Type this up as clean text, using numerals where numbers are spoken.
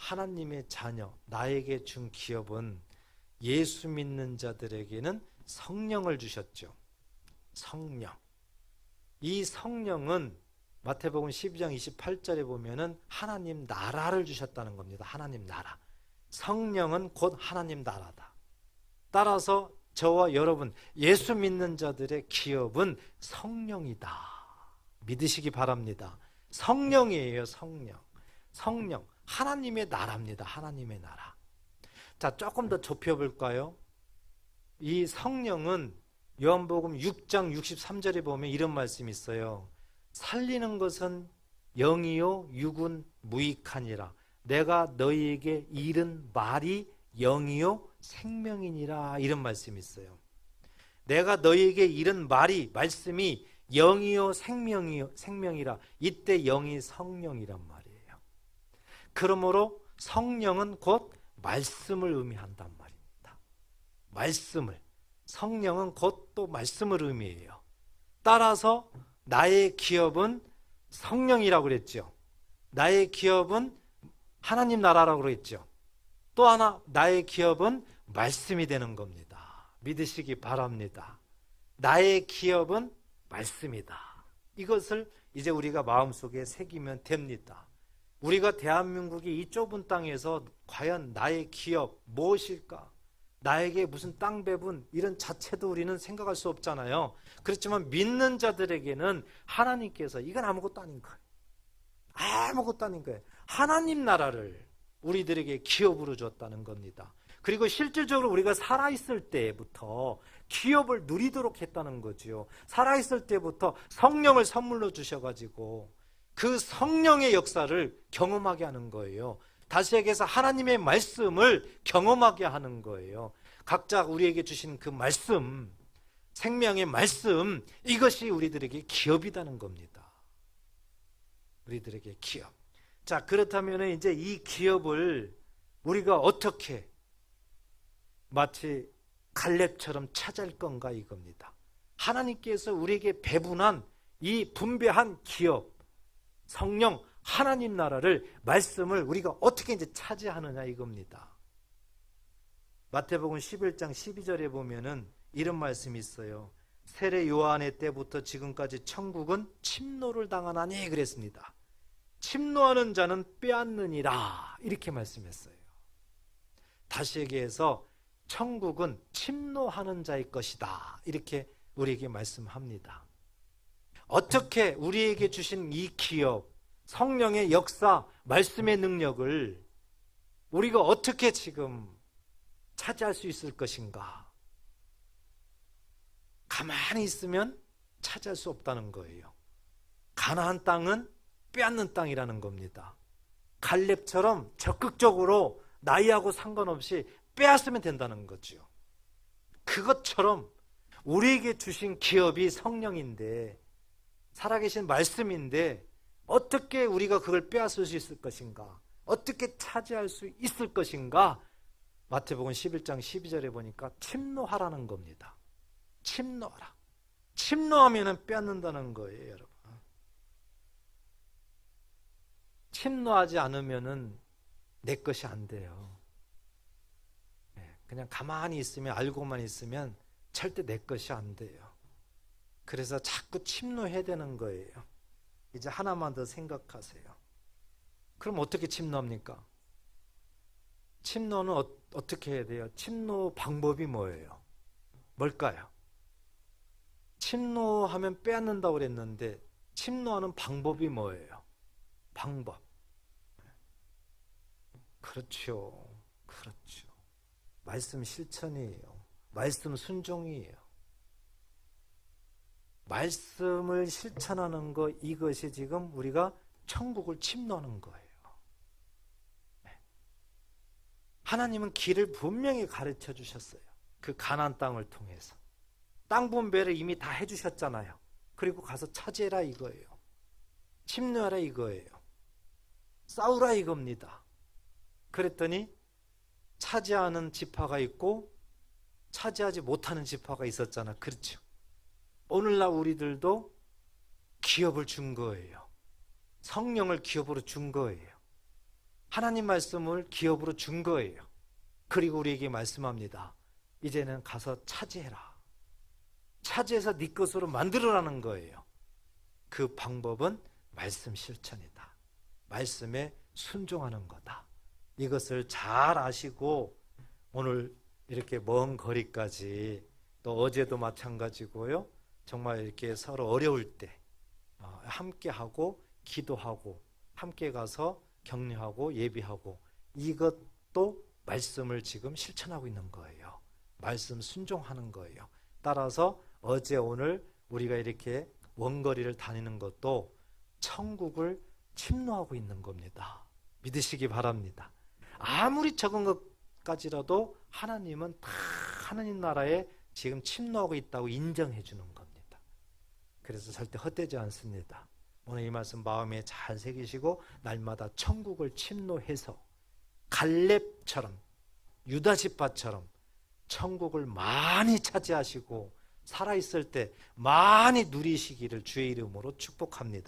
하나님의 자녀, 나에게 준 기업은 예수 믿는 자들에게는 성령을 주셨죠. 성령. 이 성령은 마태복음 12장 28절에 보면은 하나님 나라를 주셨다는 겁니다. 하나님 나라. 성령은 곧 하나님 나라다. 따라서 저와 여러분, 예수 믿는 자들의 기업은 성령이다. 믿으시기 바랍니다. 성령이에요, 성령. 성령. 하나님의 나라입니다. 하나님의 나라. 자, 조금 더 좁혀볼까요? 이 성령은 요한복음 6장 63절에 보면 이런 말씀이 있어요. 살리는 것은 영이요 육은 무익하니라. 내가 너희에게 이른 말이 영이요 생명이니라. 이런 말씀이 있어요. 내가 너희에게 이른 말씀이 영이요 생명이라. 이때 영이 성령이란 말이에요. 그러므로 성령은 곧 말씀을 의미한단 말입니다. 말씀을. 성령은 곧 또 말씀을 의미해요. 따라서 나의 기업은 성령이라고 그랬죠. 나의 기업은 하나님 나라라고 그랬죠. 또 하나, 나의 기업은 말씀이 되는 겁니다. 믿으시기 바랍니다. 나의 기업은 말씀이다. 이것을 이제 우리가 마음속에 새기면 됩니다. 우리가 대한민국이 이 좁은 땅에서 과연 나의 기업 무엇일까? 나에게 무슨 땅 배분 이런 자체도 우리는 생각할 수 없잖아요. 그렇지만 믿는 자들에게는 하나님께서 이건 아무것도 아닌 거예요. 아무것도 아닌 거예요. 하나님 나라를 우리들에게 기업으로 줬다는 겁니다. 그리고 실질적으로 우리가 살아있을 때부터 기업을 누리도록 했다는 거죠. 살아있을 때부터 성령을 선물로 주셔가지고 그 성령의 역사를 경험하게 하는 거예요. 다시 얘기해서 하나님의 말씀을 경험하게 하는 거예요. 각자 우리에게 주신 그 말씀, 생명의 말씀, 이것이 우리들에게 기업이라는 겁니다. 우리들에게 기업. 자, 그렇다면 이제 이 기업을 우리가 어떻게 마치 갈렙처럼 찾을 건가 이겁니다. 하나님께서 우리에게 배분한 이 분배한 기업, 성령, 하나님 나라를, 말씀을 우리가 어떻게 이제 차지하느냐 이겁니다. 마태복음 11장 12절에 보면은 이런 말씀이 있어요. 세례 요한의 때부터 지금까지 천국은 침노를 당하나니 그랬습니다. 침노하는 자는 빼앗느니라 이렇게 말씀했어요. 다시 얘기해서 천국은 침노하는 자의 것이다 이렇게 우리에게 말씀합니다. 어떻게 우리에게 주신 이 기업, 성령의 역사, 말씀의 능력을 우리가 어떻게 지금 차지할 수 있을 것인가? 가만히 있으면 차지할 수 없다는 거예요. 가나안 땅은 빼앗는 땅이라는 겁니다. 갈렙처럼 적극적으로 나이하고 상관없이 빼앗으면 된다는 거죠. 그것처럼 우리에게 주신 기업이 성령인데, 살아계신 말씀인데 어떻게 우리가 그걸 빼앗을 수 있을 것인가? 어떻게 차지할 수 있을 것인가? 마태복음 11장 12절에 보니까 침노하라는 겁니다. 침노하라. 침노하면 빼앗는다는 거예요, 여러분. 침노하지 않으면 내 것이 안 돼요. 그냥 가만히 있으면, 알고만 있으면 절대 내 것이 안 돼요. 그래서 자꾸 침노해야 되는 거예요. 이제 하나만 더 생각하세요. 그럼 어떻게 침노합니까? 침노는 어떻게 해야 돼요? 침노 방법이 뭐예요? 뭘까요? 침노하면 빼앗는다고 그랬는데 침노하는 방법이 뭐예요? 방법. 그렇죠. 그렇죠. 말씀 실천이에요. 말씀 순종이에요. 말씀을 실천하는 것, 이것이 지금 우리가 천국을 침노하는 거예요. 하나님은 길을 분명히 가르쳐 주셨어요. 그 가나안 땅을 통해서. 땅 분배를 이미 다 해주셨잖아요. 그리고 가서 차지해라 이거예요. 침노하라 이거예요. 싸우라 이겁니다. 그랬더니 차지하는 지파가 있고 차지하지 못하는 지파가 있었잖아. 그렇죠. 오늘날 우리들도 기업을 준 거예요. 성령을 기업으로 준 거예요. 하나님 말씀을 기업으로 준 거예요. 그리고 우리에게 말씀합니다. 이제는 가서 차지해라. 차지해서 네 것으로 만들어라는 거예요. 그 방법은 말씀 실천이다. 말씀에 순종하는 거다. 이것을 잘 아시고 오늘 이렇게 먼 거리까지, 또 어제도 마찬가지고요. 정말 이렇게 서로 어려울 때 함께하고 기도하고 함께 가서 격려하고 예비하고, 이것도 말씀을 지금 실천하고 있는 거예요. 말씀 순종하는 거예요. 따라서 어제 오늘 우리가 이렇게 원거리를 다니는 것도 천국을 침노하고 있는 겁니다. 믿으시기 바랍니다. 아무리 적은 것까지라도 하나님은 다 하나님 나라에 지금 침노하고 있다고 인정해 주는 겁니다. 그래서 절대 헛되지 않습니다. 오늘 이 말씀 마음에 잘 새기시고 날마다 천국을 침노해서 갈렙처럼, 유다 지파처럼 천국을 많이 차지하시고 살아있을 때 많이 누리시기를 주의 이름으로 축복합니다.